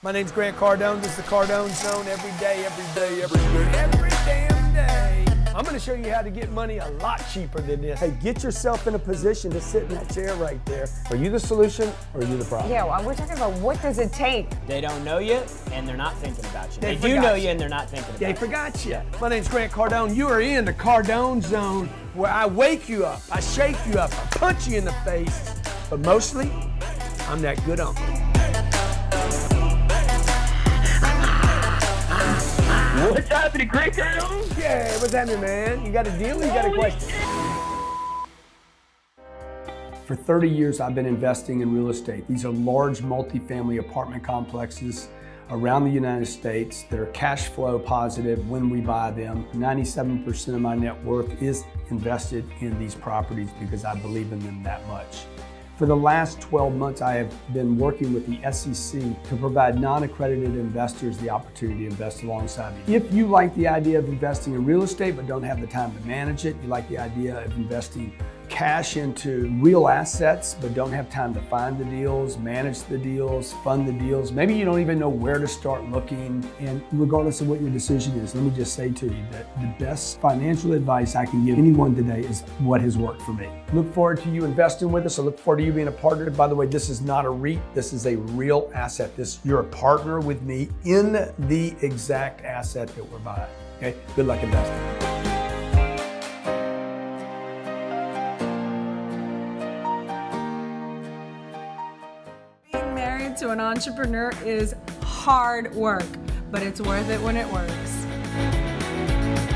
My name's Grant Cardone. This is the Cardone Zone every day, every damn day. I'm going to show you how to get money a lot cheaper than this. Hey, get yourself in a position to sit in that chair right there. Are you the solution or are you the problem? Yeah, well, we're talking about what does it take? They don't know you and they're not thinking about you. They do know you and they're not thinking about you. They forgot you. My name's Grant Cardone. You are in the Cardone Zone where I wake you up, I shake you up, I punch you in the face, but mostly, I'm that good uncle. What's happening, Grant Cardone? Yeah, what's happening, man? You got a deal or you got a question? For 30 years, I've been investing in real estate. These are large multifamily apartment complexes around the United States. They're cash flow positive when we buy them. 97% of my net worth is invested in these properties because I believe in them that much. For the last 12 months, I have been working with the SEC to provide non-accredited investors the opportunity to invest alongside me. If you like the idea of investing in real estate but don't have the time to manage it, you like the idea of investing cash into real assets but don't have time to find the deals, manage the deals, fund the deals, maybe you don't even know where to start looking, and regardless of what your decision is, let me just say to you that the best financial advice I can give anyone today is what has worked for me. Look forward to you investing with us. I look forward to you being a partner. By the way, this is not a REIT, this is a real asset. You're a partner with me in the exact asset that we're buying. Okay, good luck investing. To an entrepreneur is hard work, but it's worth it when it works.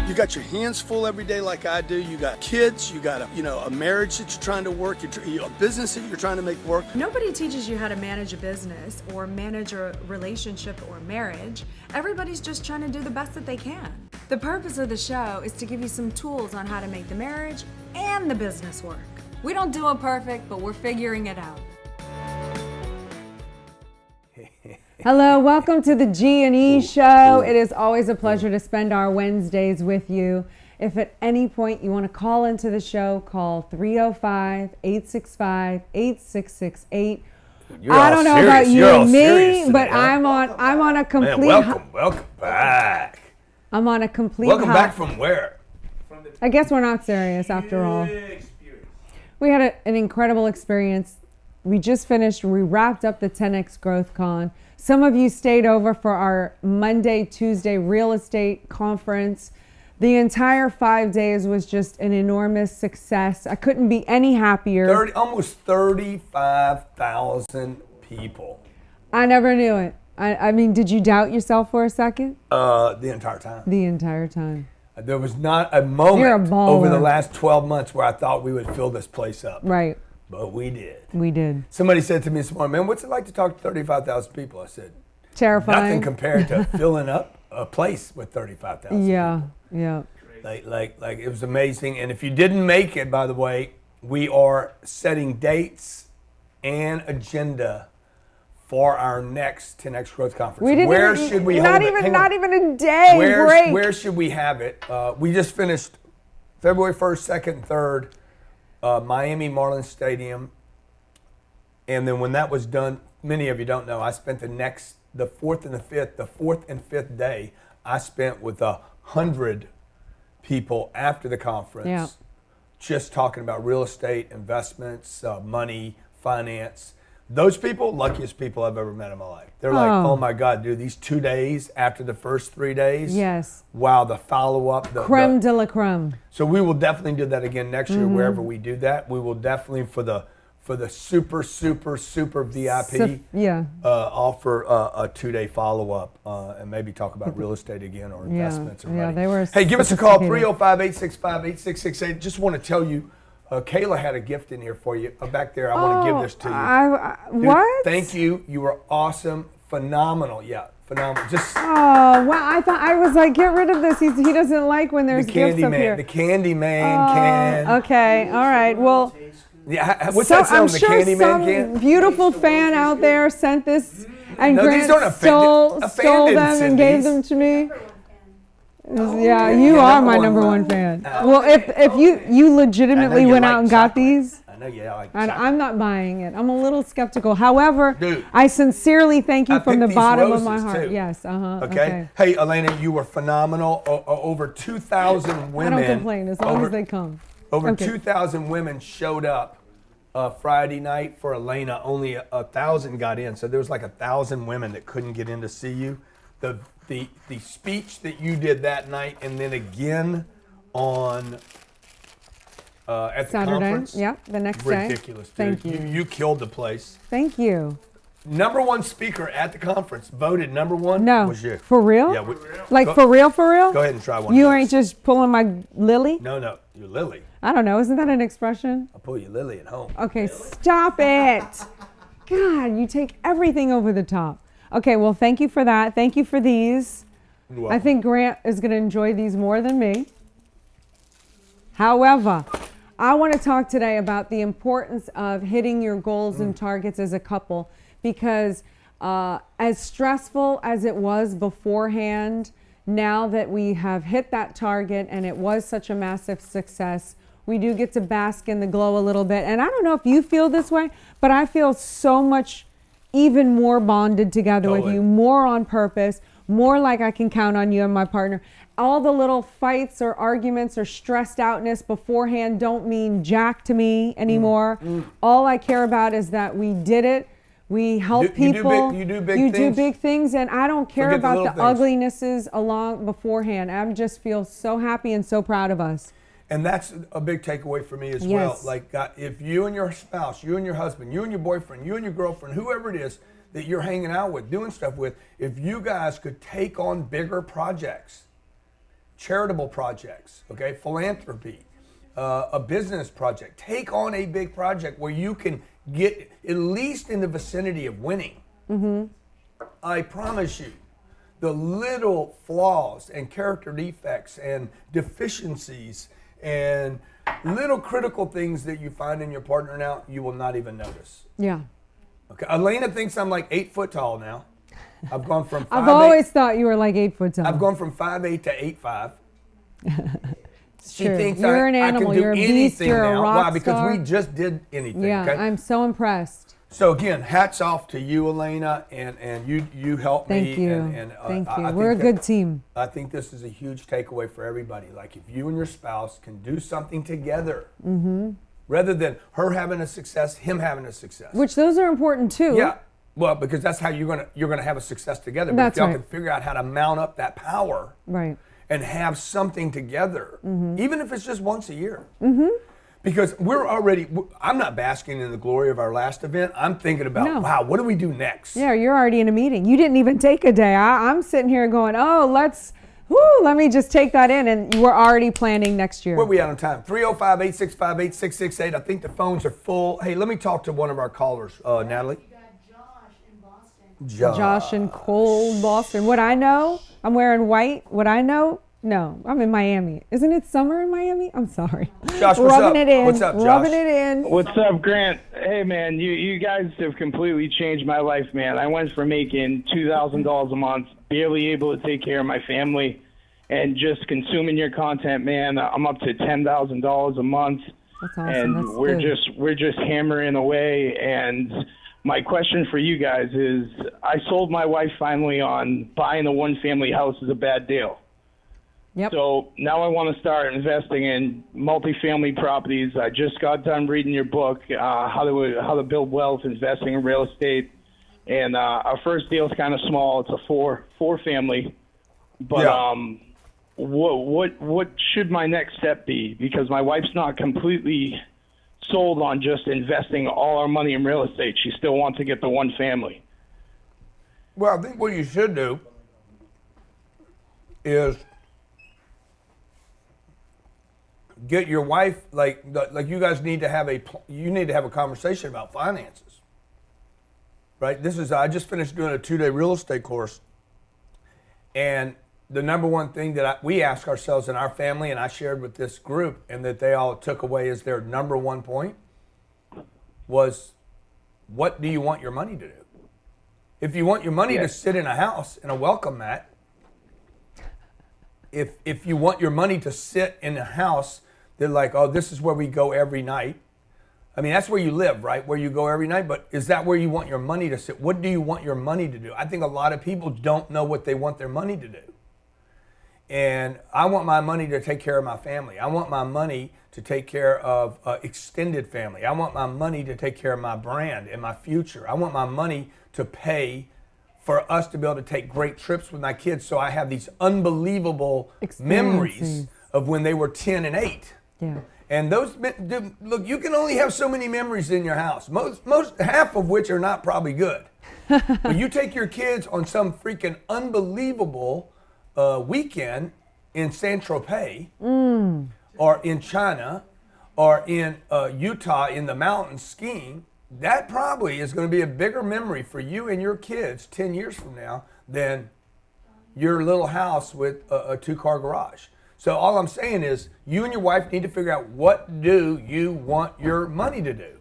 You got your hands full every day like I do. You got kids, you got a marriage that you're trying to work, a business that you're trying to make work. Nobody teaches you how to manage a business or manage a relationship or marriage. Everybody's just trying to do the best that they can. The purpose of the show is to give you some tools on how to make the marriage and the business work. We don't do it perfect, but we're figuring it out. Hello, welcome to the G&E Show. It is always a pleasure to spend our Wednesdays with you. If at any point you want to call into the show, call 305-865-8668. I don't know about you and me, but I'm on a complete. Man, welcome back. I'm on a complete. Welcome back from where? I guess we're not serious after all. We had an incredible experience. We just finished. We wrapped up the 10X Growth Con. Some of you stayed over for our Monday, Tuesday real estate conference. The entire 5 days was just an enormous success. I couldn't be any happier. Almost 35,000 people. I never knew it. I mean, did you doubt yourself for a second? The entire time. The entire time. There was not a moment over the last 12 months where I thought we would fill this place up. Right. But we did. We did. Somebody said to me this morning, man, what's it like to talk to 35,000 people? I said, terrifying. Nothing compared to filling up a place with 35,000 people. Yeah. Like it was amazing. And if you didn't make it, by the way, we are setting dates and agenda for our next 10X Growth Conference. Where should we hold it? Not even a day break. Where should we have it? We just finished February 1st, 2nd, and 3rd. Miami Marlins Stadium, and then when that was done, many of you don't know, I spent the fourth and fifth day, I spent with 100 people after the conference, just talking about real estate, investments, money, finance. Those people, luckiest people I've ever met in my life. They're like, oh my God, dude, these 2 days after the first 3 days. Yes. Wow, the follow-up. Creme de la creme. So we will definitely do that again next year, wherever we do that. We will definitely, for the super VIP, offer a 2-day follow-up and maybe talk about real estate again or investments or money. They were Hey, give us a call, 305-865-8668. Just want to tell you, Kayla had a gift in here for you back there. I want to give this to you. Dude, what? Thank you. You were awesome. Phenomenal. Yeah, phenomenal. Just. Oh, wow. I was like, get rid of this. He doesn't like when there's gifts up here. The Candyman can. Okay. All right. Well. Yeah. What's that sound? The Candyman can? Beautiful fan out there sent this, and Grant stole them and gave them to me. Yeah, you are my number one fan. Well, if you legitimately went out and got these. I know you like I'm not buying it. I'm a little skeptical. However, Dude, I sincerely thank you I from the picked these bottom of my roses, heart. too. Yes. Okay. Hey, Elena, you were phenomenal. Over 2,000 women. I don't complain as long as they come. Over 2,000 women showed up Friday night for Elena. Only 1,000 got in, so there was like 1,000 women that couldn't get in to see you. The speech that you did that night, and then again on at the Saturday. conference. Yeah, the next day. Ridiculous, dude. Thank you. You killed the place. Thank you. Number one speaker at the conference, voted number one, No. was you. For real? Yeah. Like for real, for real? Go ahead and try one. You of ain't those. just pulling my lily? No, you're Lily. I don't know. Isn't that an expression? I'll pull you Lily at home. Okay, stop it. God, you take everything over the top. Okay, well, thank you for that. Thank you for these. You're I welcome. think Grant is going to enjoy these more than me. However, I want to talk today about the importance of hitting your goals and targets as a couple, because as stressful as it was beforehand, now that we have hit that target and it was such a massive success, we do get to bask in the glow a little bit. And I don't know if you feel this way, but I feel so much even more bonded together with Totally. you, more on purpose, more like I can count on you and my partner. All the little fights or arguments or stressed outness beforehand don't mean jack to me anymore. All I care about is that we did it. We help You do people. you do big You things. do big things, and I don't care Forget the about little the things. uglinesses along beforehand. I just feel so happy and so proud of us. And that's a big takeaway for me as well. Yes. Like, if you and your spouse, you and your husband, you and your boyfriend, you and your girlfriend, whoever it is that you're hanging out with, doing stuff with, if you guys could take on bigger projects, charitable projects, okay, philanthropy, a business project, take on a big project where you can get at least in the vicinity of winning. I promise you, the little flaws and character defects and deficiencies and little critical things that you find in your partner now, you will not even notice. Yeah. Okay, Elena thinks I'm like 8 foot tall now. I've gone from 5'8". I've always thought you were like 8 foot tall. I've gone from 5'8" to 8'5". She True. thinks You're an I animal. can do You're a beast. anything You're a now. rock Why? Because star. we just did anything. Yeah, okay? I'm so impressed. So again, hats off to you, Elena, and you helped me. Thank you. And, Thank you. I We're a think good that- team. I think this is a huge takeaway for everybody. Like, if you and your spouse can do something together, rather than her having a success, him having a success. Which those are important too. Yeah, well, because that's how you're gonna have a success together. But That's if y'all right. can figure out how to mount up that power Right. and have something together, even if it's just once a year. Because I'm not basking in the glory of our last event. I'm thinking about, No. wow, what do we do next? Yeah, you're already in a meeting. You didn't even take a day. I'm sitting here going, let me just take that in, and we're already planning next year. Where are we at on time? 305-865-8668. I think the phones are full. Hey, let me talk to one of our callers, Natalie. Josh in cold Boston. What I know, I'm wearing white. What I know, no, I'm in Miami. Isn't it summer in Miami? I'm sorry. Josh, what's rubbing up? it in. What's up, Josh? Rubbing it in. What's up, Grant? Hey, man, you guys have completely changed my life, man. I went from making $2,000 a month, barely able to take care of my family, and just consuming your content, man. I'm up to $10,000 a month, That's awesome. and That's good. we're just hammering away. And my question for you guys is, I sold my wife finally on buying a one-family house is a bad deal. Yep. So now I want to start investing in multifamily properties. I just got done reading your book, how to build wealth, investing in real estate. And our first deal is kind of small. It's a four family. But Yeah. what should my next step be? Because my wife's not completely sold on just investing all our money in real estate. She still wants to get the one family. Well, I think what you should do is get your wife, like you guys need to have a conversation about finances, right? I just finished doing a 2-day real estate course, and the number one thing that we ask ourselves in our family, and I shared with this group, and that they all took away as their number one point, was, what do you want your money to do? If you want your money to sit in a house in a welcome mat, if you want your money to sit in a house, they're like, oh, this is where we go every night, I mean, that's where you live, right? Where you go every night. But is that where you want your money to sit? What do you want your money to do? I think a lot of people don't know what they want their money to do. And I want my money to take care of my family. I want my money to take care of extended family. I want my money to take care of my brand and my future. I want my money to pay for us to be able to take great trips with my kids, so I have these unbelievable memories of when they were 10 and 8. Yeah. And those, look, you can only have so many memories in your house, most half of which are not probably good. But you take your kids on some freaking unbelievable weekend in Saint-Tropez, or in China, or in Utah in the mountains skiing, that probably is going to be a bigger memory for you and your kids 10 years from now than your little house with a 2-car garage. So all I'm saying is you and your wife need to figure out, what do you want your money to do?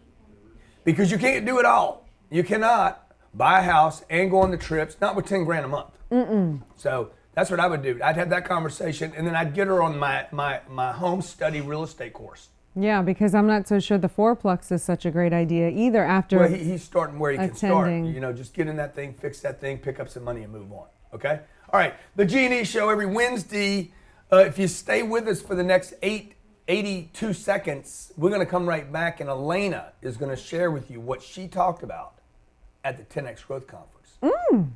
Because you can't do it all. You cannot buy a house and go on the trips, not with 10 grand a month. So that's what I would do. I'd have that conversation, and then I'd get her on my home study real estate course. Yeah, because I'm not so sure the fourplex is such a great idea either after Well, he's starting where he can start. attending. You know, just get in that thing, fix that thing, pick up some money and move on, okay? All right, the G&E Show every Wednesday. If you stay with us for the next 82 seconds, we're going to come right back, and Elena is going to share with you what she talked about at the 10X Growth Conference.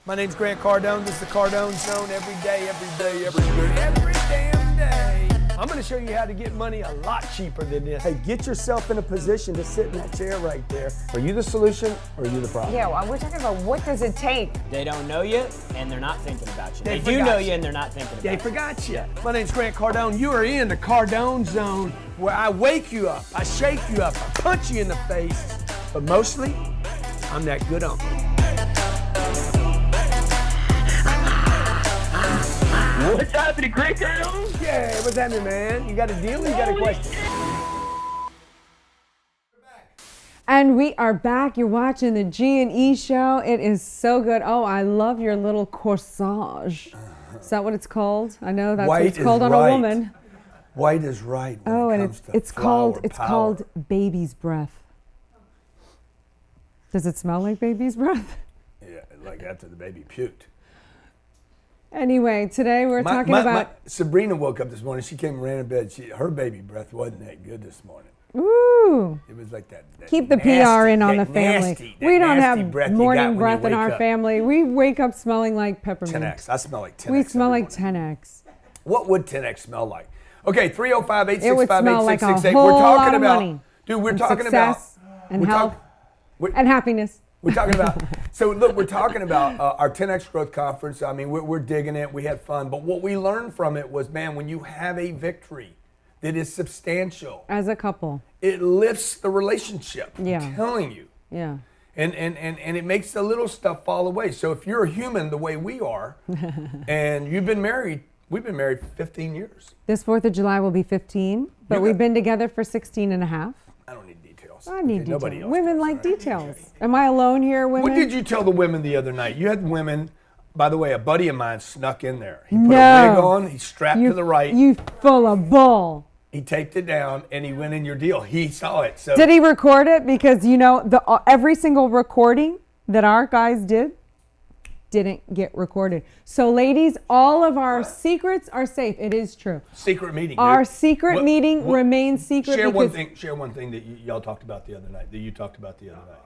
My name's Grant Cardone. This is the Cardone Zone every day, every damn day. I'm going to show you how to get money a lot cheaper than this. Hey, get yourself in a position to sit in that chair right there. Are you the solution or are you the problem? Yeah, well, we're talking about what does it take. They don't know you, and they're not thinking about you. They They do forgot know you. you, and they're not thinking about They you. forgot you. My name's Grant Cardone. You are in the Cardone Zone, where I wake you up, I shake you up, I punch you in the face, but mostly, I'm that good uncle. What's happening, Grant Cardone? Yeah, what's happening, man? You got a deal or you got a question? And we are back. You're watching the G&E Show. It is so good. Oh, I love your little corsage. Is that what it's called? I know that's what White it's called is on right. a woman. White is right when Oh, it and comes to it's flower called power. called baby's breath. Does it smell like baby's breath? Yeah, like after the baby puked. Anyway, today we're talking about. Sabrina woke up this morning. She came and ran in bed. Her baby breath wasn't that good this morning. Ooh. It was like that. Keep the nasty, PR in on the that family. nasty, that We don't nasty have breath you got morning when you breath in wake our up. family. We wake up smelling like peppermint. 10X. I smell like 10X. We smell every like morning. 10X. What would 10X smell like? Okay, 305-865-8668. It would smell like a We're whole talking lot of about, money. dude, we're And talking about success and we're health we're- and happiness. We're talking about, so look, we're talking about our 10X Growth Conference. I mean, we're digging it. We had fun. But what we learned from it was, man, when you have a victory that is substantial, As a couple. it lifts the relationship. Yeah. I'm telling you. Yeah. And it makes the little stuff fall away. So if you're a human the way we are, and you've been married, we've been married for 15 years. This 4th of July will be 15, but You we've got- been together for 16 and a half. I don't need details. I need Okay, nobody details. else Women does, like all right? details. Am I alone here, women? What did you tell the women the other night? You had women, by the way, a buddy of mine snuck in there. He put a No. wig on, he strapped to the right, You full of bull. he taped it down, and he went in your deal. He saw it. So Did he record it? Because you know every single recording that our guys didn't get recorded. So ladies, all of our secrets are safe. It is true. secret meeting. Our dude. secret meeting remains secret. Share one because thing. Share one thing that y'all talked about the other night. That you talked about the other night.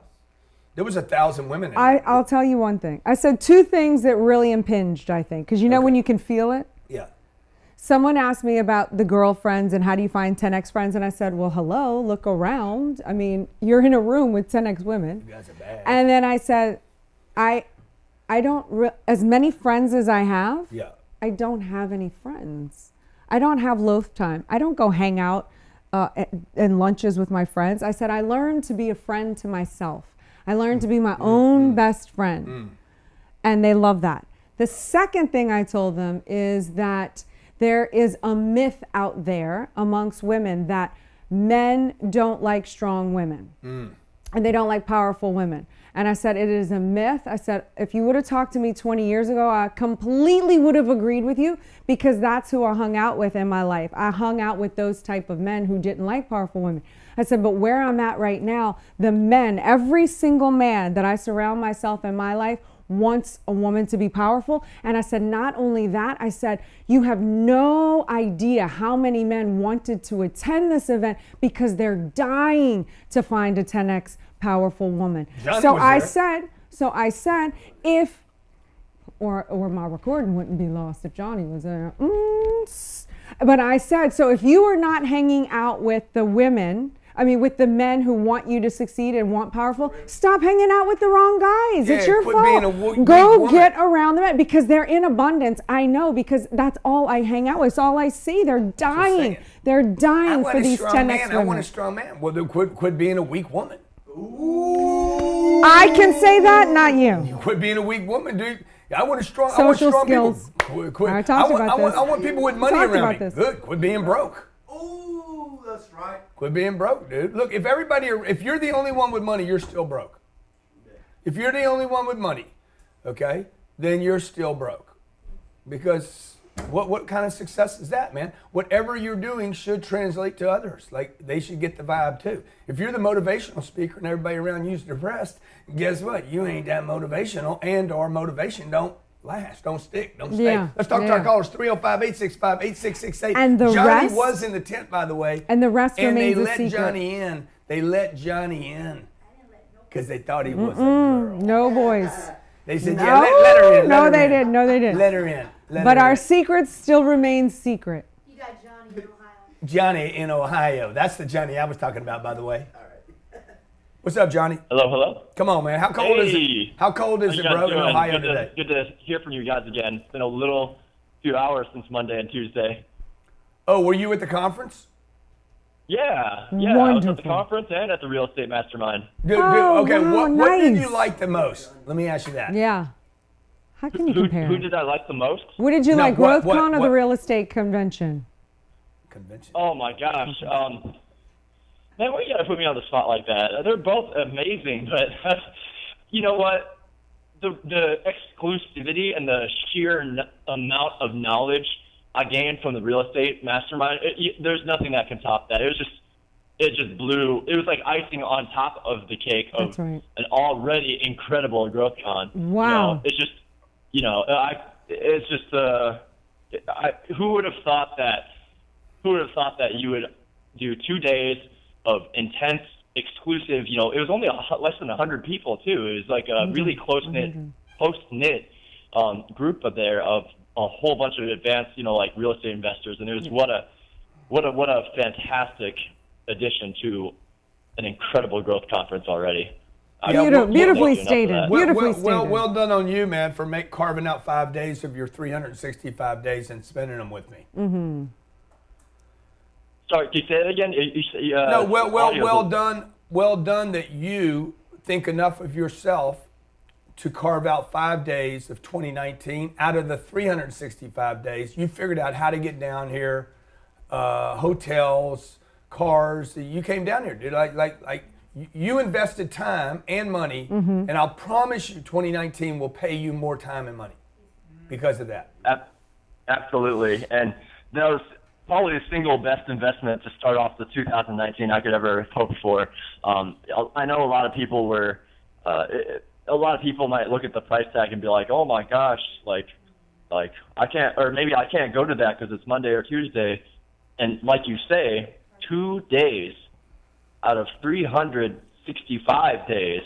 There was 1,000 women in there. I'll tell you one thing. I said 2 things that really impinged, I think. Because you know when you can feel it? Yeah. Someone asked me about the girlfriends and how do you find 10X friends? And I said, well, hello, look around. I mean, you're in a room with 10X women. You guys are bad. And then I said, I don't, as many friends as I have, Yeah. I don't have any friends. I don't have loaf time. I don't go hang out in lunches with my friends. I said, I learned to be a friend to myself. I learned to be my own best friend. And they love that. The second thing I told them is that there is a myth out there amongst women that men don't like strong women. and they don't like powerful women. And I said, it is a myth. I said, if you would have talked to me 20 years ago, I completely would have agreed with you, because that's who I hung out with in my life. I hung out with those type of men who didn't like powerful women. I said, but where I'm at right now, the men, every single man that I surround myself in my life wants a woman to be powerful. And I said, not only that, I said, you have no idea how many men wanted to attend this event because they're dying to find a 10X powerful woman. So I said, if, or my recording wouldn't be lost if Johnny was there. But I said, so if you are not hanging out with the women, with the men who want you to succeed and want powerful, stop hanging out with the wrong guys. It's your fault. Go get around the men, because they're in abundance. I know, because that's all I hang out with. It's all I see. They're dying. They're dying for these 10X women. I want a strong man. Well, then quit being a weak woman. Ooh. I can say that, not you. You quit being a weak woman, dude. I want a strong. Social I want strong skills. People. Quit. I talked about this. I want people with money around me. Good. Quit being broke. Ooh, that's right. Quit being broke, dude. Look, if you're the only one with money, you're still broke. If you're the only one with money, okay, then you're still broke. Because what kind of success is that, man? Whatever you're doing should translate to others. Like, they should get the vibe too. If you're the motivational speaker and everybody around you's depressed, guess what? You ain't that motivational, and or motivation don't last, don't stick, don't stay. Yeah, Let's talk to our callers, 305-865-8668. And the Johnny rest was in the tent, by the way. And the rest remains a secret. They let Johnny in because they thought he was a girl. No, boys. They said, yeah, let her in. No, they didn't. No, they didn't. Let her in. But our secret still remains secret. You got Johnny in Ohio. Johnny in Ohio. That's the Johnny I was talking about, by the way. All right. What's up, Johnny? Hello. Come on, man. How cold is it? How cold is it, bro, in Ohio today? Good to hear from you guys again. It's been a few hours since Monday and Tuesday. Oh, were you at the conference? Yeah. Wonderful. I was at the conference and at the Real Estate Mastermind. Okay, wow, what did nice. you like the most? Let me ask you that. Yeah. How can you compare? Who did I like the most? What did you like, GrowthCon or the real estate convention? Oh my gosh. Man, why you gotta put me on the spot like that? They're both amazing, but you know what? The exclusivity and the sheer amount of knowledge I gained from the real estate mastermind, there's nothing that can top that. It just blew. It was like icing on top of the cake of an already incredible GrowthCon. Wow. It's just, who would have thought that you would do 2 days of intense, exclusive, it was only less than 100 people too. It was like a really close-knit group of a whole bunch of advanced, like real estate investors. And it was what a fantastic addition to an incredible growth conference already. Beautifully stated. Well done on you, man, for carving out 5 days of your 365 days and spending them with me. Mm-hmm. Sorry, can you say that again? No, well done that you think enough of yourself to carve out 5 days of 2019 out of the 365 days. You figured out how to get down here, hotels, cars. You came down here, dude. Like you invested time and money, and I'll promise you 2019 will pay you more time and money because of that. Absolutely. And that was probably the single best investment to start off the 2019 I could ever hope for. I know a lot of people might look at the price tag and be like, oh my gosh, like I can't, or maybe I can't go to that because it's Monday or Tuesday. And like you say, 2 days out of 365 days,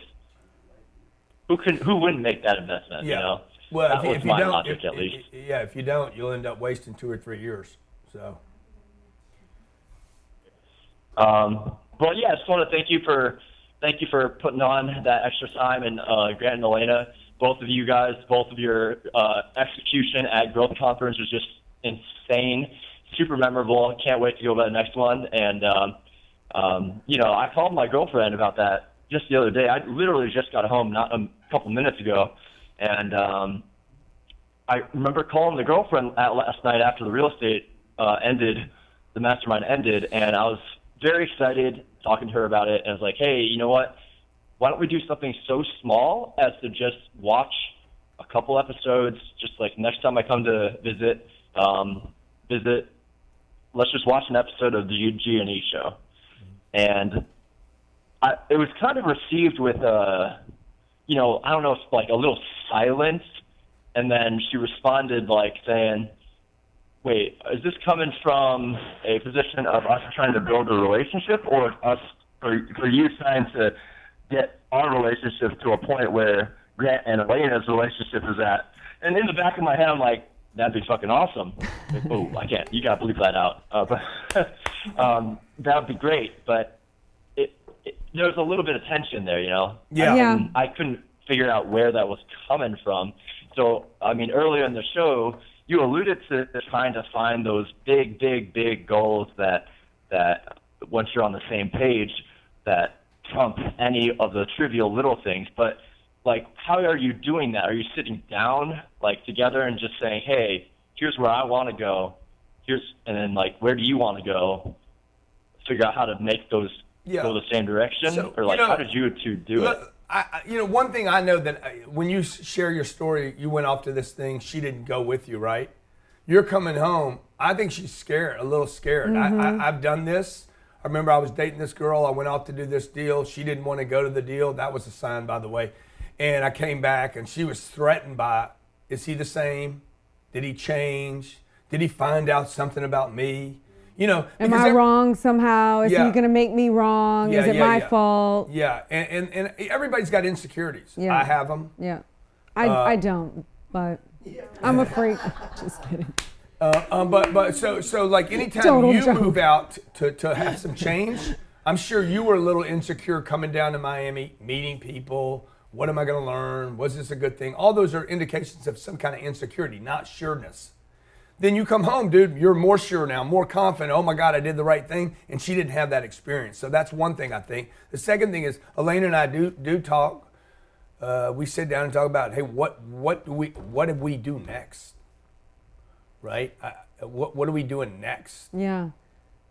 who wouldn't make that investment? Yeah. Well, if you don't, logic, at least. If you don't, you'll end up wasting 2 or 3 years. So. But yeah, I just want to thank you for putting on that extra time, and Grant and Elena, both of you guys, both of your execution at Growth Conference was just insane, super memorable. Can't wait to go to the next one. And I called my girlfriend about that just the other day. I literally just got home not a couple minutes ago, and I remember calling the girlfriend last night after the real estate the mastermind ended, and I was very excited talking to her about it. And I was like, hey, you know what? why don't we do something so small as to just watch a couple episodes, just like next time I come to visit, let's just watch an episode of the G&E Show. And it was kind of received with, I don't know, if like a little silence. And then she responded like saying, wait, is this coming from a position of us trying to build a relationship, or for you trying to get our relationship to a point where Grant and Elena's relationship is at? And in the back of my head, I'm like, that'd be fucking awesome. Like, oh, I can't. You gotta bleep that out. But that would be great. But there was a little bit of tension there, you know. Yeah. I couldn't figure out where that was coming from. So, I mean, earlier in the show, you alluded to trying to find those big goals that once you're on the same page, that trump any of the trivial little things. But, like, how are you doing that? Are you sitting down, like, together and just saying, hey, here's where I want to go, and then, like, where do you want to go? Figure out how to make those go the same direction? So, or, like, how did you two do it? One thing I know that when you share your story, you went off to this thing, she didn't go with you, right? You're coming home. I think she's scared, a little scared. I've done this. I remember I was dating this girl. I went off to do this deal. She didn't want to go to the deal. That was a sign, by the way. And I came back, and she was threatened by, is he the same? Did he change? Did he find out something about me? You know, am I wrong somehow? Is he going to make me wrong? Is it my fault? Yeah, and everybody's got insecurities. Yeah. I have them. Yeah, I don't, but I'm afraid. Just kidding. But so like anytime you move out to have some change, I'm sure you were a little insecure coming down to Miami, meeting people. What am I going to learn? Was this a good thing? All those are indications of some kind of insecurity, not sureness. Then you come home, dude, you're more sure now, more confident. Oh my God, I did the right thing. And she didn't have that experience. So that's one thing I think. The second thing is Elena and I do talk. We sit down and talk about, hey, what do we do next? Right? What are we doing next? Yeah.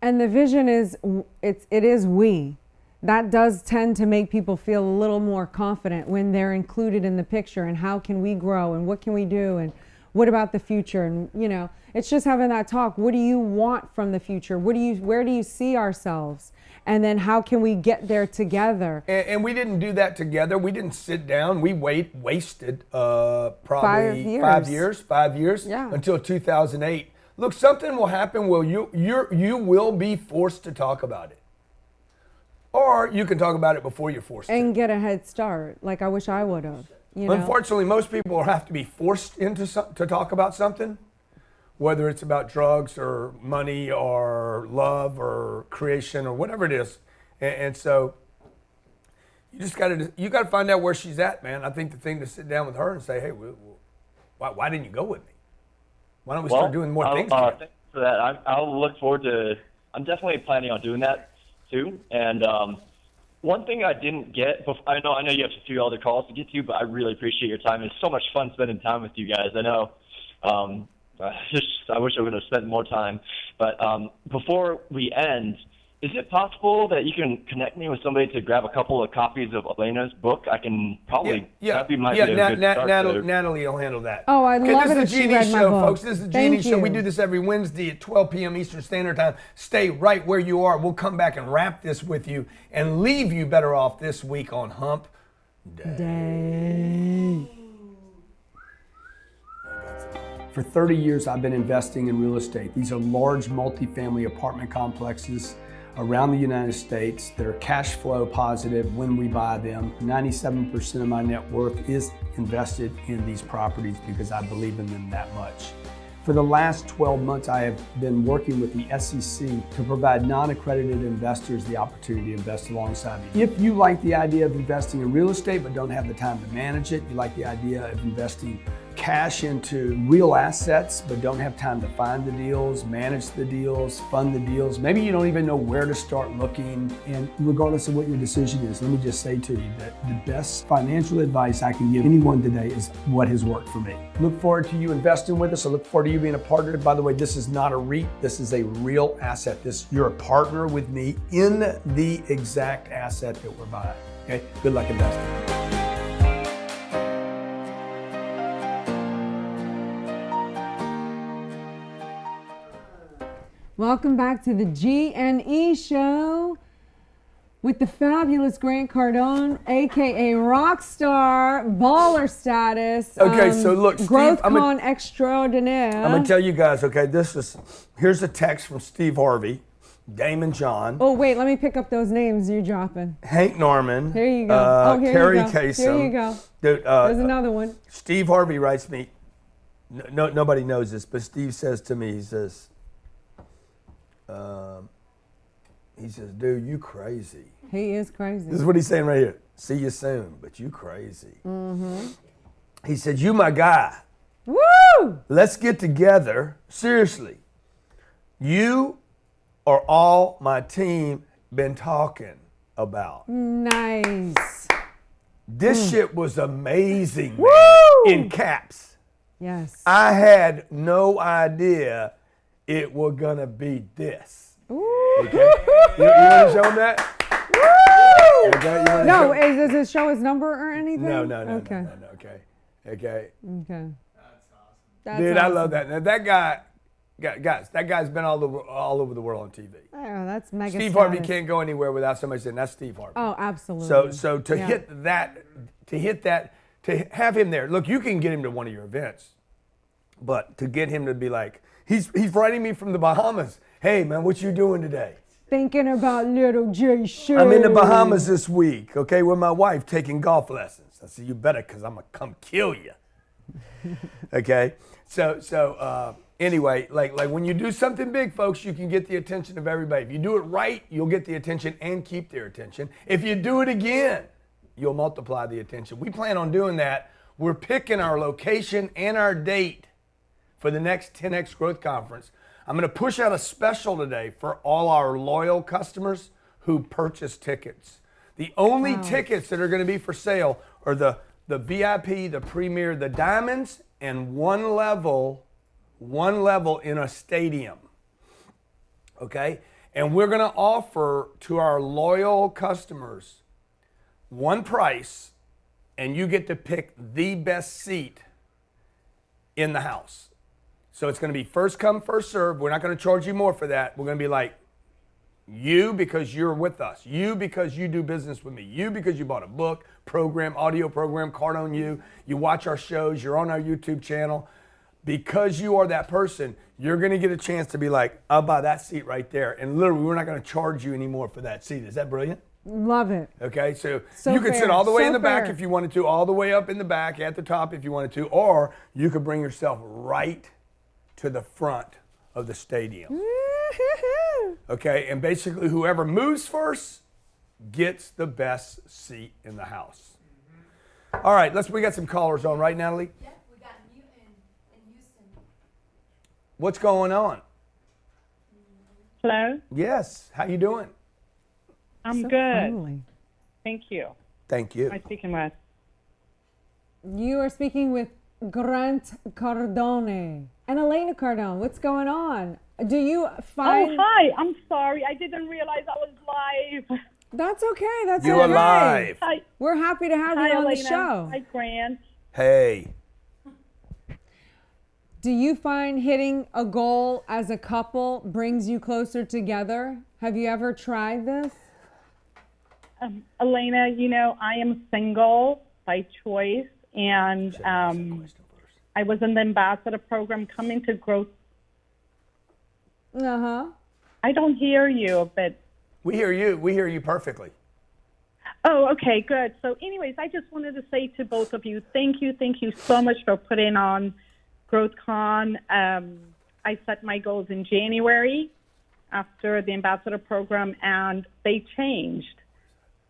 And the vision is, it is we. That does tend to make people feel a little more confident when they're included in the picture, and how can we grow and what can we do and what about the future? And, you know, it's just having that talk. What do you want from the future? Where do you see ourselves? And then how can we get there together? And we didn't do that together. We didn't sit down. We wasted probably 5 years Yeah. until 2008. Look, something will happen where you will be forced to talk about it. Or you can talk about it before you're forced and to. get a head start, like I wish I would have. You know? Unfortunately, most people have to be forced into to talk about something, whether it's about drugs or money or love or creation or whatever it is. And so you just got to find out where she's at, man. I think the thing to sit down with her and say, hey, why didn't you go with me? Why don't we start doing more things together? Thanks for that. I'll look forward to. I'm definitely planning on doing that too. And one thing I didn't get, I know you have a few other calls to get to, but I really appreciate your time. It's so much fun spending time with you guys. I know. I wish I would have spent more time. But before we end, is it possible that you can connect me with somebody to grab a couple of copies of Elena's book? I can probably. That'd be my Natalie will handle that. Oh, I love it if she read my Show, book. folks. This is the G&E Show. We do this every Wednesday at 12 p.m. Eastern Standard Time. Stay right where you are. We'll come back and wrap this with you and leave you better off this week on Hump Day. For 30 years, I've been investing in real estate. These are large multifamily apartment complexes around the United States. They're cash flow positive when we buy them. 97% of my net worth is invested in these properties because I believe in them that much. For the last 12 months, I have been working with the SEC to provide non-accredited investors the opportunity to invest alongside me. If you like the idea of investing in real estate but don't have the time to manage it, you like the idea of investing cash into real assets but don't have time to find the deals, manage the deals, fund the deals. Maybe you don't even know where to start looking. And regardless of what your decision is, let me just say to you that the best financial advice I can give anyone today is what has worked for me. Look forward to you investing with us. I look forward to you being a partner. By the way, this is not a REIT. This is a real asset. You're a partner with me in the exact asset that we're buying. Okay, good luck investing. Welcome back to the G&E Show with the fabulous Grant Cardone, aka Rockstar, baller status. Okay, so look, Steve, Growth Con extraordinaire. I'm gonna tell you guys. Okay, here's a text from Steve Harvey, Damon John. Oh wait, let me pick up those names you're dropping. Hank Norman. Here you go. Here Terry you go. Kasem. Here you go. Dude, There's another one. Steve Harvey writes me. Nobody knows this, but Steve says to me, he says, dude, you crazy. He is crazy. This is what he's saying right here. See you soon, but you crazy. Mm-hmm. He said, you my guy. Woo! Let's get together. Seriously. You are all my team been talking about. Nice. This shit was amazing, Woo! man. In caps. Yes. I had no idea it was gonna be this. Ooh. Okay? You want to show him that? Woo! Okay, No, does it show his number or anything? No. Okay. Okay. Okay. That's awesome. Dude, I love that. Now that guy, guys, that guy's been all over the world on TV. Oh, that's mega. Steve status. Harvey can't go anywhere without somebody saying that's Steve Harvey. Oh, absolutely. So to hit that, to have him there. Look, you can get him to one of your events, but to get him to be like, he's writing me from the Bahamas. Hey man, what you doing today? Thinking about little J. Show. I'm in the Bahamas this week, okay, with my wife taking golf lessons. I said, you better, because I'm going to come kill you. Okay? So anyway, like when you do something big, folks, you can get the attention of everybody. If you do it right, you'll get the attention and keep their attention. If you do it again, you'll multiply the attention. We plan on doing that. We're picking our location and our date for the next 10X Growth Conference. I'm going to push out a special today for all our loyal customers who purchase tickets. The only tickets that are going to be for sale are the VIP, the Premier, the Diamonds, and one level in a stadium. Okay? And we're going to offer to our loyal customers one price, and you get to pick the best seat in the house. So it's going to be first come, first serve. We're not going to charge you more for that. We're going to be like, you because you're with us. You because you do business with me. You because you bought a book, program, audio program, card on you. You watch our shows. You're on our YouTube channel. Because you are that person, you're going to get a chance to be like, I'll buy that seat right there. And literally, we're not going to charge you anymore for that seat. Is that brilliant? Love it. Okay, so So you could fair, sit all the way so in the back fair. if you wanted to, all the way up in the back, at the top if you wanted to, or you could bring yourself right to the front of the stadium. Okay, and basically whoever moves first gets the best seat in the house. All right, we got some callers on, right, Natalie? Yep, we got Newton in Houston. What's going on? Hello, Yes, how you doing? I'm So good. friendly. Thank you. Thank you. Am I speaking with? You are speaking with Grant Cardone and Elena Cardone. What's going on? Do you find... Oh, hi. I'm sorry. I didn't realize I was live. That's okay. That's You okay. are live. Hi. We're happy to have Hi, you on Elena. the show. Hi, Grant. Hey. Do you find hitting a goal as a couple brings you closer together? Have you ever tried this? Elena, I am single by choice, and I was in the ambassador program coming to growth. Uh-huh. I don't hear you, but... We hear you. We hear you perfectly. Oh, okay, good. So anyways, I just wanted to say to both of you, thank you so much for putting on GrowthCon. I set my goals in January after the ambassador program, and they changed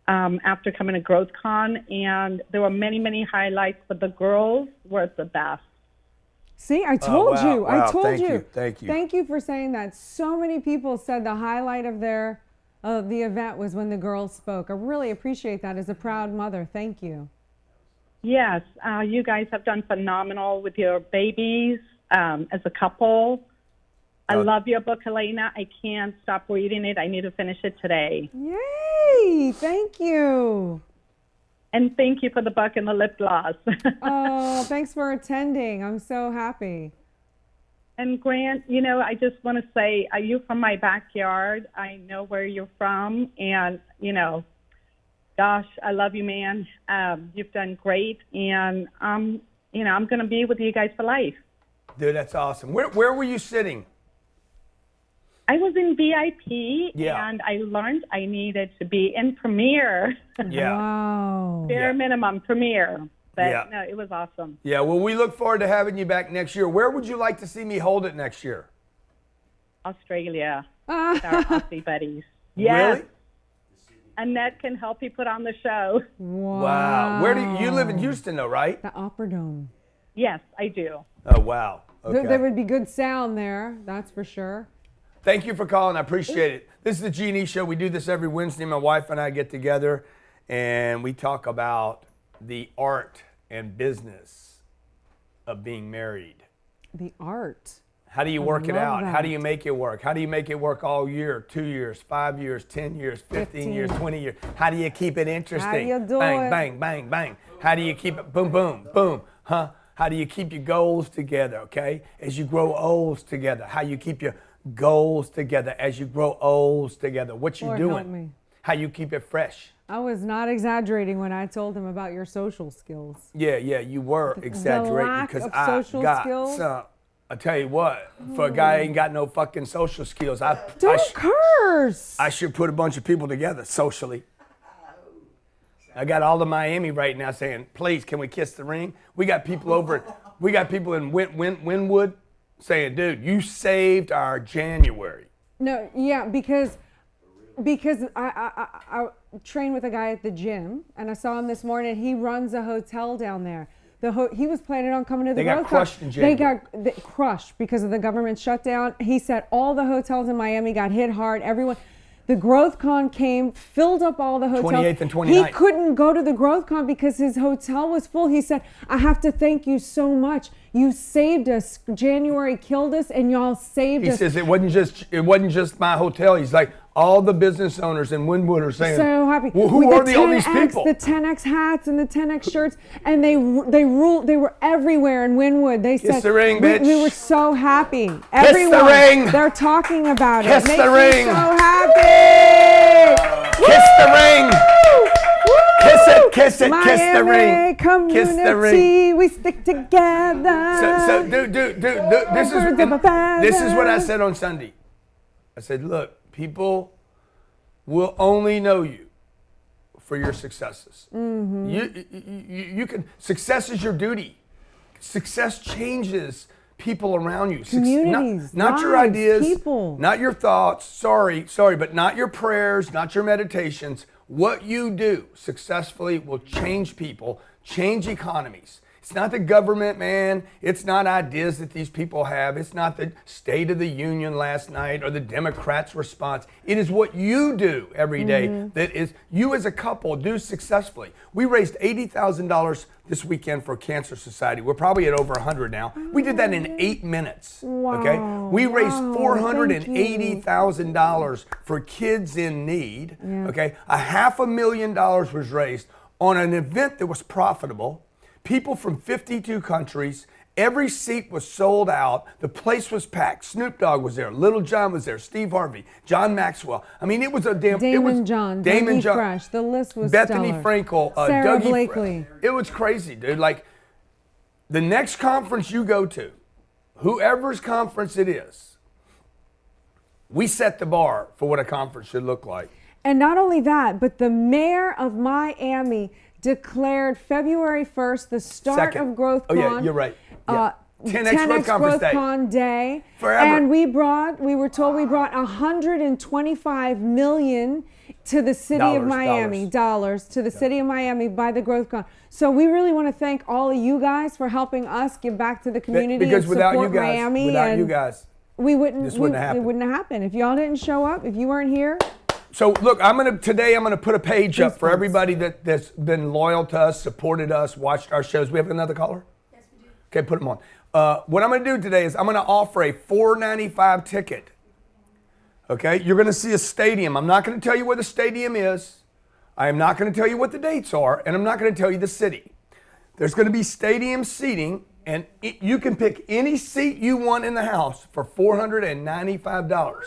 after coming to GrowthCon, and there were many, many highlights, but the girls were the best. See, I told wow, you. wow, I told thank you. you, thank you. Thank you for saying that. So many people said the highlight of the event was when the girls spoke. I really appreciate that as a proud mother. Thank you. Yes, you guys have done phenomenal with your babies as a couple. I love your book, Elena. I can't stop reading it. I need to finish it today. Yay! Thank you. And thank you for the buck and the lip gloss. Oh, thanks for attending. I'm so happy. And Grant, I just want to say, are you from my backyard? I know where you're from. And, gosh, I love you, man. You've done great. And, I'm going to be with you guys for life. Dude, that's awesome. Where were you sitting? I was in VIP, Yeah. and I learned I needed to be in Premiere. Yeah. Wow. Bare minimum Premiere. But Yeah. no, it was awesome. Yeah, well, we look forward to having you back next year. Where would you like to see me hold it next year? Australia. With our Aussie buddies. Yes. Really? Annette can help you put on the show. Wow. Where do you live in Houston, though, right? The Opera Dome. Yes, I do. Oh, wow. Okay. There would be good sound there, that's for sure. Thank you for calling. I appreciate it. This is the G&E Show. We do this every Wednesday. My wife and I get together, and we talk about the art and business of being married. The art. How do you work it out? that. How do you make it work? How do you make it work all year, 2 years, 5 years, 10 years, 15 years, 20 years? How do you keep it interesting? How do you do bang, it? bang, bang, bang. How do you keep it boom, boom, boom, huh? How do you keep your goals together, okay? As you grow olds together. How you keep your goals together as you grow olds together. What you Lord, help doing? me. How you keep it fresh. I was not exaggerating when I told him about your social skills. Yeah, you were exaggerating lack because of I social got skills? some. I tell you what, for a guy who ain't got no fucking social skills, Don't curse. I should put a bunch of people together socially. I got all of Miami right now saying, please, can we kiss the ring? We got people in Wynwood saying, dude, you saved our January. No, yeah, because I train with a guy at the gym, and I saw him this morning. He runs a hotel down there. He was planning on coming to the They got Growth crushed Con. in January. They got crushed because of the government shutdown. He said all the hotels in Miami got hit hard. Everyone. The Growth Con came, filled up all the hotels. 28th and 29th. He couldn't go to the Growth Con because his hotel was full. He said, I have to thank you so much. You saved us. January killed us, and y'all saved us. He says it wasn't just my hotel. He's like, all the business owners in Wynwood are saying, so happy. well, who With are all these people? The 10X hats and the 10X shirts, and they ruled. They were everywhere in Wynwood. They Kiss said, the ring, bitch. We were so happy. Kiss Everyone, the ring. They're talking about Kiss it. the Makes ring. me so happy. Kiss the ring. Woo! Kiss it, kiss it, Miami kiss the ring. Community, Kiss the ring. we stick together. So dude, this is what I said on Sunday. I said, look, people will only know you for your successes. Mm-hmm. You can. Success is your duty. Success changes people around you. Communities, not your lives, ideas, people. not your thoughts. Sorry, but not your prayers, not your meditations. What you do successfully will change people, change economies. It's not the government, man. It's not ideas that these people have. It's not the State of the Union last night or the Democrats' response. It is what you do every day that is you as a couple do successfully. We raised $80,000 this weekend for Cancer Society. We're probably at over 100 now. We did that in 8 minutes. Wow. Okay, we raised Wow. $480,000 for kids in need. Yeah. Okay, $500,000 was raised on an event that was profitable. People from 52 countries. Every seat was sold out. The place was packed. Snoop Dogg was there. Little John was there. Steve Harvey. John Maxwell. I mean, it was a damn. Damon John. Damon Dougie John. Fresh. The list was Bethany stellar. Frankel. Sarah Dougie Blakely. It was crazy, dude. Like, the next conference you go to, whoever's conference it is, we set the bar for what a conference should look like. And not only that, but the mayor of Miami declared February 1st the start Second. of Growth Oh, Con. yeah, you're right. Yeah. 10X 10X Growth Conference Day. Con Day. Forever. And we were told we brought $125 million to the city of Miami, dollars to the city of Miami by the Growth Con. So we really want to thank all of you guys for helping us give back to the community Because and without support you guys, Miami. without you guys, this wouldn't have happened. It wouldn't have happened. If y'all didn't show up, if you weren't here. So look, today I'm gonna put a page up for everybody that's been loyal to us, supported us, watched our shows. We have another caller? Yes, we do. Okay, put them on. What I'm gonna do today is I'm gonna offer a $4.95 ticket. Okay, you're gonna see a stadium. I'm not gonna tell you where the stadium is. I am not going to tell you what the dates are, and I'm not going to tell you the city. There's going to be stadium seating, and you can pick any seat you want in the house for $495.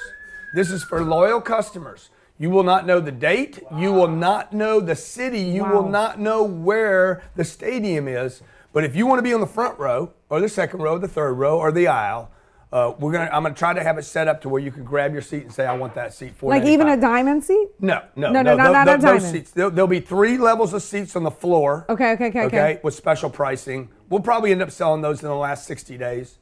This is for loyal customers. You will not know the date. Wow. You will not know the city. You will not know where the stadium is. But if you want to be on the front row or the second row, the third row, or the aisle, I'm gonna try to have it set up to where you can grab your seat and say, I want that seat. Like even a diamond seat? No, not a diamond. Those seats. There'll be 3 levels of seats on the floor. Okay. With special pricing. We'll probably end up selling those in the last 60 days.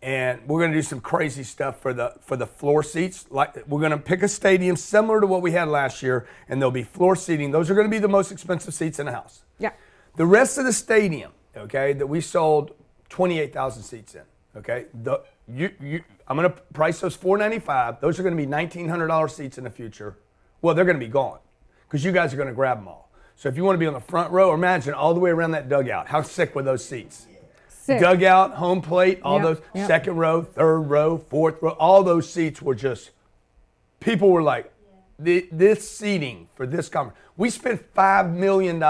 And we're going to do some crazy stuff for the floor seats. Like we're going to pick a stadium similar to what we had last year, and there'll be floor seating. Those are going to be the most expensive seats in the house. Yeah. The rest of the stadium, okay, that we sold 28,000 seats in. Okay, I'm going to price those $495. Those are going to be $1,900 seats in the future. Well, they're going to be gone because you guys are going to grab them all. So if you want to be on the front row, imagine all the way around that dugout. How sick were those seats? Sick. Dugout, home plate, all those, second row, third row, fourth row, all those seats were just, people were like, this seating for this conference. We spent $5 million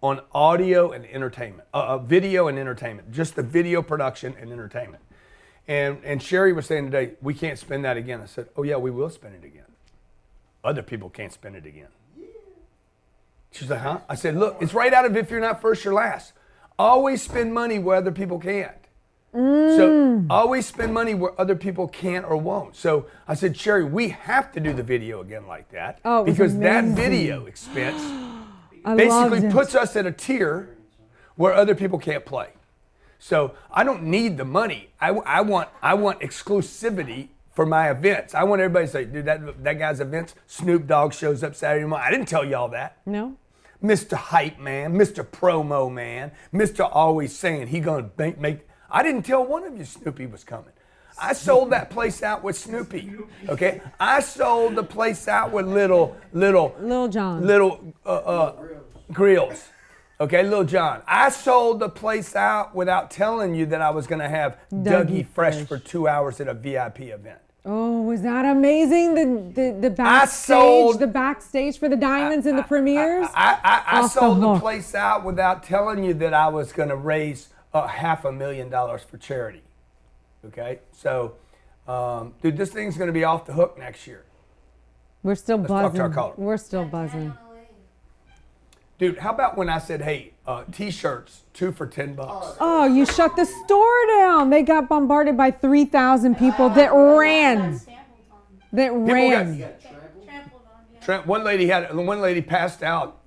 on audio and entertainment, video and entertainment, just the video production and entertainment. And Sherry was saying today, we can't spend that again. I said, oh yeah, we will spend it again. Other people can't spend it again. She's like, huh? I said, look, it's right out of If You're Not First, You're Last. Always spend money where other people can't. So always spend money where other people can't or won't. So I said, Sherry, we have to do the video again like that because that video expense basically puts us at a tier where other people can't play. So I don't need the money. I want exclusivity for my events. I want everybody to say, dude, that guy's events, Snoop Dogg shows up Saturday morning. I didn't tell y'all that. No. Mr. Hype Man, Mr. Promo Man, Mr. Always Saying he gonna make. I didn't tell one of you Snoopy was coming. I sold that place out with Snoopy. Okay, I sold the place out with Little John, Grills. Okay, Lil John. I sold the place out without telling you that I was gonna have Dougie Fresh for 2 hours at a VIP event. Oh, was that amazing? The backstage, the backstage for the diamonds and the premieres? I sold the place out without telling you that I was going to raise $500,000 for charity. Okay, so, dude, this thing's going to be off the hook next year. We're still Let's buzzing. Talk to our caller. We're still buzzing. Dude, how about when I said, hey, T-shirts, 2 for $10? Oh, you shut the store down. They got bombarded by 3,000 people that ran. One lady passed out.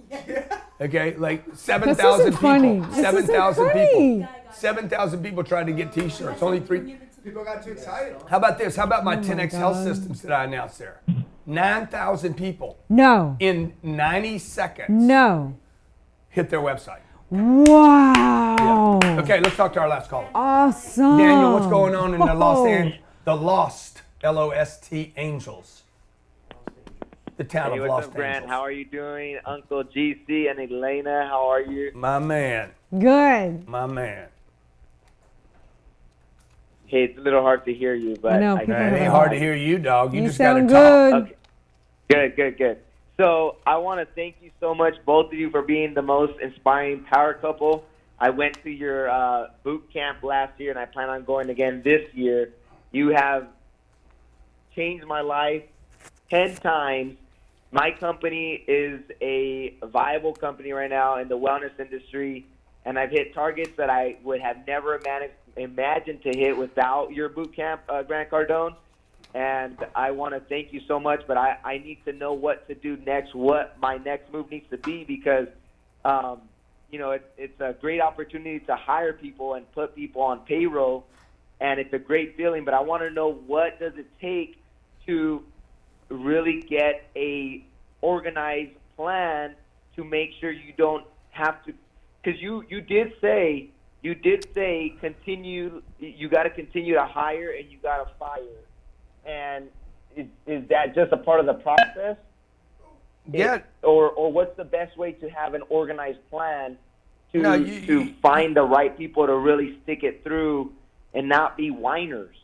Okay, like 7,000 people. 7,000 people. 7,000 people trying to get T-shirts. Only 3. People got too excited. How about this? How about my 10X Health Systems that I announced there? 9,000 people. No. In 90 seconds. No. Hit their website. Wow. Yeah. Okay, let's talk to our last caller. Awesome. Daniel, what's going on in the Lost, L-O-S-T Angels? The town of Los What's up, Grant? How are you doing? Uncle GC and Elena, how are you? My man. Good. My man. Hey, it's a little hard to hear you, but it ain't hard to hear you, dog. You just got to talk. Okay. Good. So I want to thank you so much, both of you, for being the most inspiring power couple. I went to your boot camp last year, and I plan on going again this year. You have changed my life 10 times. My company is a viable company right now in the wellness industry, and I've hit targets that I would have never imagined to hit without your boot camp, Grant Cardone. And I want to thank you so much, but I need to know what to do next, what my next move needs to be, because, it's a great opportunity to hire people and put people on payroll, and it's a great feeling, but I want to know what does it take to really get a organized plan to make sure you don't have to, because you did say continue, you got to continue to hire and you got to fire. And is that just a part of the process? Yeah. Or what's the best way to have an organized plan to find the right people to really stick it through and not be whiners?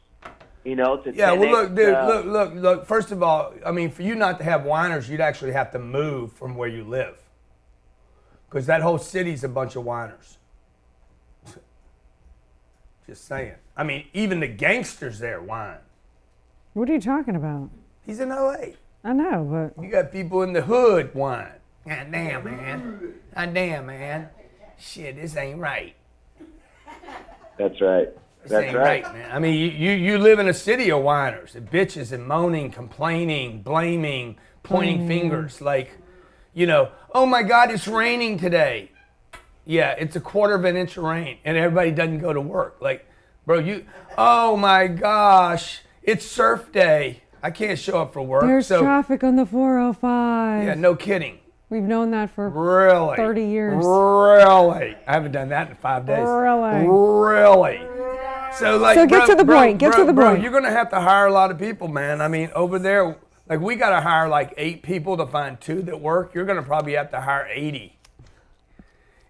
To Yeah, well, 10x, look, dude, look. First of all, I mean, for you not to have whiners, you'd actually have to move from where you live. Because that whole city's a bunch of whiners. Just saying. I mean, even the gangsters there whine. What are you talking about? He's in L.A. I know, but You got people in the hood whine. God damn, man. God damn, man. Shit, this ain't right. That's right. This That's ain't right. man. I mean, you live in a city of whiners, and bitches and moaning, complaining, blaming, pointing fingers, like, oh my God, it's raining today. Yeah, it's a quarter of an inch of rain, and everybody doesn't go to work. Like, bro, oh my gosh, it's surf day. I can't show up for work. there's traffic on the 405. Yeah, no kidding. We've known that for Really? 30 years. Really? I haven't done that in 5 days. Really? So get to the point. Get to the point. You're gonna have to hire a lot of people, man. I mean, over there, like we gotta hire like 8 people to find 2 that work. You're gonna probably have to hire 80.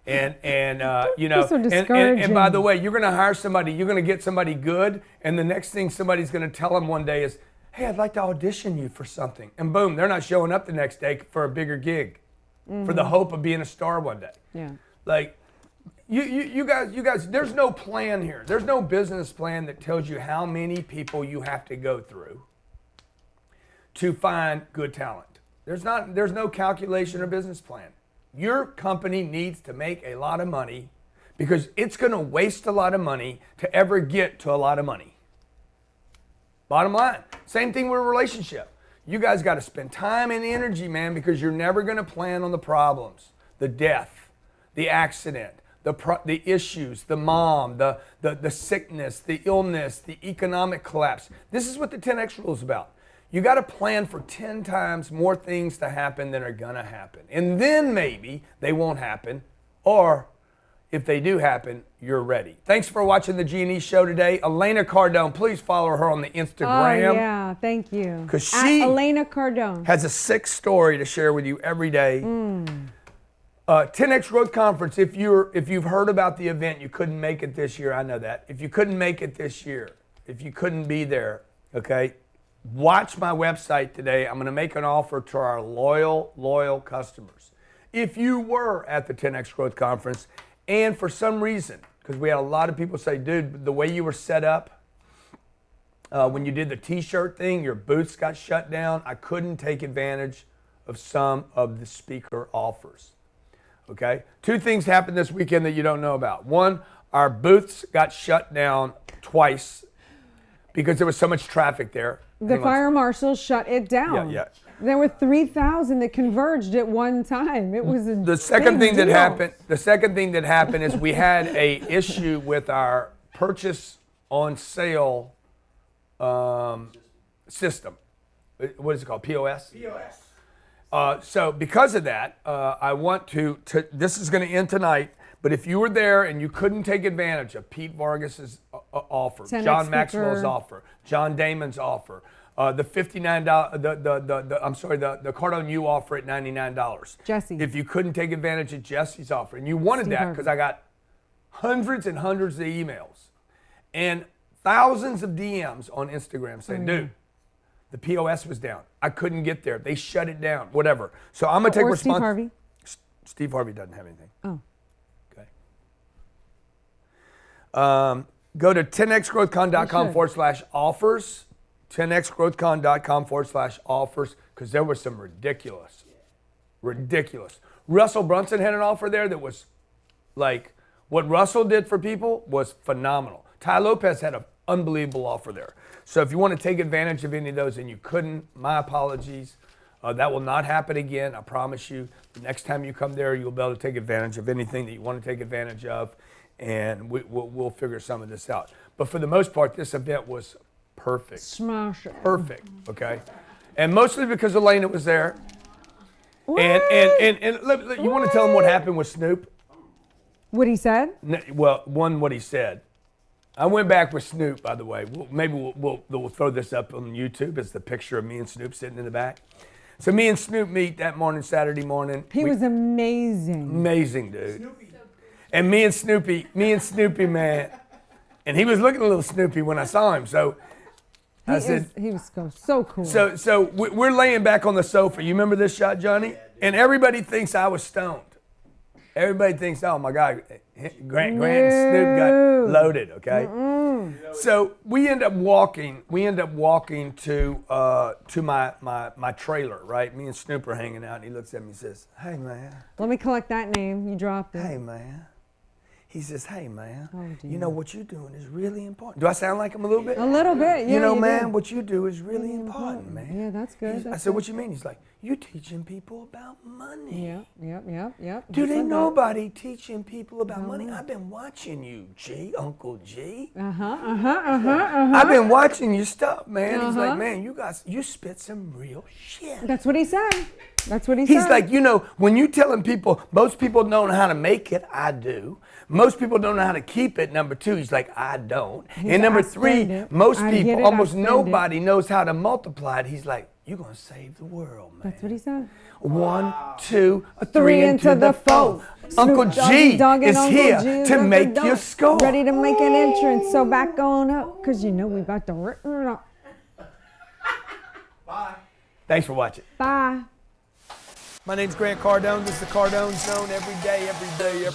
And so and by the way, you're gonna hire somebody. You're gonna get somebody good, and the next thing somebody's gonna tell them one day is, "Hey, I'd like to audition you for something," and boom, they're not showing up the next day for a bigger gig, for the hope of being a star one day. Yeah. Like, you guys, there's no plan here. There's no business plan that tells you how many people you have to go through to find good talent. There's no calculation or business plan. Your company needs to make a lot of money because it's going to waste a lot of money to ever get to a lot of money. Bottom line. Same thing with a relationship. You guys got to spend time and energy, man, because you're never going to plan on the problems, the death, the accident, the issues, the mom, the sickness, the illness, the economic collapse. This is what the 10X rule is about. You got to plan for 10 times more things to happen than are going to happen. And then maybe they won't happen, or if they do happen, you're ready. Thanks for watching the G&E Show today. Elena Cardone, please follow her on the Instagram. Oh, yeah, thank you. Because she Elena Cardone has a sick story to share with you every day. 10X Growth Conference, if you've heard about the event, you couldn't make it this year, I know that. If you couldn't make it this year, if you couldn't be there, okay, watch my website today. I'm going to make an offer to our loyal customers. If you were at the 10X Growth Conference and for some reason, because we had a lot of people say, dude, the way you were set up, when you did the t-shirt thing, your booths got shut down. I couldn't take advantage of some of the speaker offers. Okay? 2 things happened this weekend that you don't know about. One, our booths got shut down twice because there was so much traffic there. The fire marshal shut it down. Yeah. There were 3,000 that converged at one time. It was The second thing deal. that happened is we had a issue with our purchase on sale system. What is it called? POS? POS. So because of that, I want to this is going to end tonight, but if you were there and you couldn't take advantage of Pete Vargas's offer, 10X John speaker. Maxwell's offer, John Damon's offer, the $59, the Cardone U offer at $99. Jesse. If you couldn't take advantage of Jesse's offer, and you wanted Steve that Harvey. because I got hundreds and hundreds of emails and thousands of DMs on Instagram saying, dude, the POS was down. I couldn't get there. They shut it down, whatever. So I'm going to take Or responsibility. Steve Harvey. Steve Harvey doesn't have anything. Oh. Okay. Go to 10xgrowthcon.com/offers. 10xgrowthcon.com/offers, because there was some ridiculous. Russell Brunson had an offer there that was like, what Russell did for people was phenomenal. Ty Lopez had an unbelievable offer there. So if you want to take advantage of any of those and you couldn't, my apologies. That will not happen again, I promise you. The next time you come there, you'll be able to take advantage of anything that you want to take advantage of, and we'll figure some of this out. But for the most part, this event was perfect. Smash it. Perfect, okay? And mostly because Elena was there. And you want to tell them what happened with Snoop? What he said? Well, what he said. I went back with Snoop, by the way. Maybe we'll throw this up on YouTube. It's the picture of me and Snoop sitting in the back. So me and Snoop meet that morning, Saturday morning. He was amazing. Amazing, dude. And me and Snoopy, man. And he was looking a little Snoopy when I saw him. So He was so cool. So we're laying back on the sofa. You remember this shot, Johnny? And everybody thinks I was stoned. Everybody thinks, oh my God, Grant and Snoop got loaded, okay? So we end up walking to my trailer, right? Me and Snoop are hanging out, and he looks at me and says, hey man. Let me collect that name. You dropped it. Hey man. He says, hey man, dear. you know what you're doing is really important. Do I sound like him a little bit? A little bit, yeah. You know, man, do. what you do is really important, man. Yeah, that's good. I said, what you mean? He's like, you're teaching people about money. Yep. Dude, ain't nobody teaching people about money. I've been watching you, Uncle G. I've been watching your stuff, man. He's like, man, you spit some real shit. That's what he said. He's like, you know, when you telling people, most people don't know how to make it, I do. Most people don't know how to keep it, number two. He's like, I don't. And number three, most people, almost nobody knows how to multiply it. He's like, you're going to save the world, man. That's what he said. 1, 2, 3 into the 4. Uncle G is here to make your score. Ready to make an entrance, so back on up, because you know we about to rip it up. Bye. Thanks for watching. Bye. My name's Grant Cardone. This is the Cardone Zone every damn day.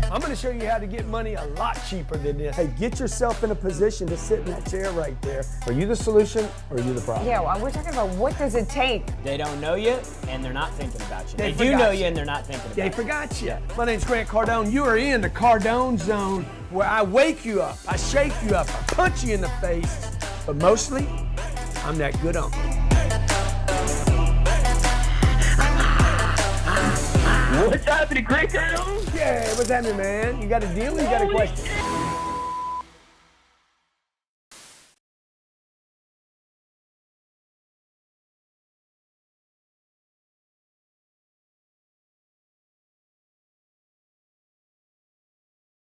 I'm going to show you how to get money a lot cheaper than this. Hey, get yourself in a position to sit in that chair right there. Are you the solution or are you the problem? Yeah, well, we're talking about what does it take? They don't know you, and they're not thinking about you. They do forgot know you. you, and they're not thinking about you. They forgot you. My name's Grant Cardone. You are in the Cardone Zone, where I wake you up, I shake you up, I punch you in the face, but mostly, I'm that good uncle. What's happening, Grant Cardone? Yeah, what's happening, man? You got a deal or you got a question?